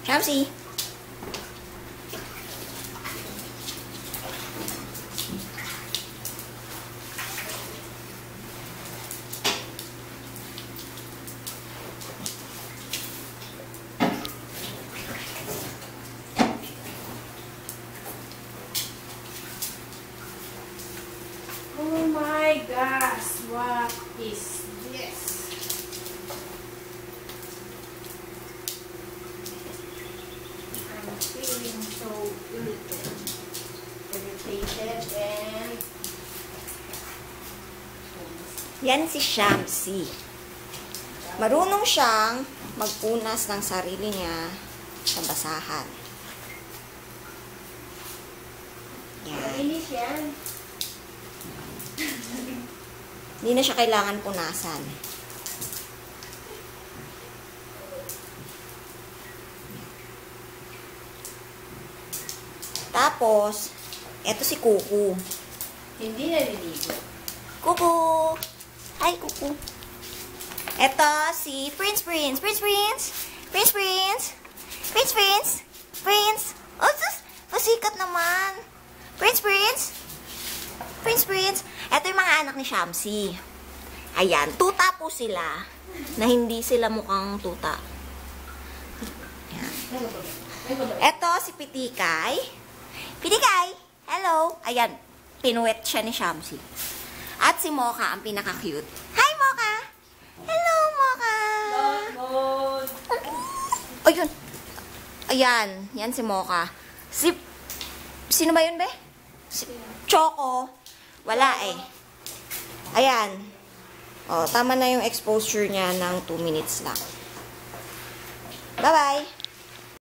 Shamsi. Oh my gosh, what is this? I'm feeling so irritated and Yan si Shamsi. Marunong siyang magpunas ng sarili niya sa basahan. Yan. mainis yan. Hindi na siya kailangan punasan. Tapos, eto si Kuku. Hindi naliligo. Kuku! Hi, Kuku. Eto si Prince. Oh, sus! Pasikat naman. Prince. Eto yung mga anak ni Shamsi. Ayan, tuta po sila. Na hindi sila mukhang tuta. Ayan. Eto si Pitikay. Hello! Ayan, pinuwet siya ni Shamsi. At si Mocha ang pinaka-cute. Hi, Mocha! Hello, Mocha! Ayun. Ayan, yan si Mocha. Sino ba yun, be? Si Choco. Wala eh. Ayan. O, tama na yung exposure niya ng 2 minutes lang. Bye-bye!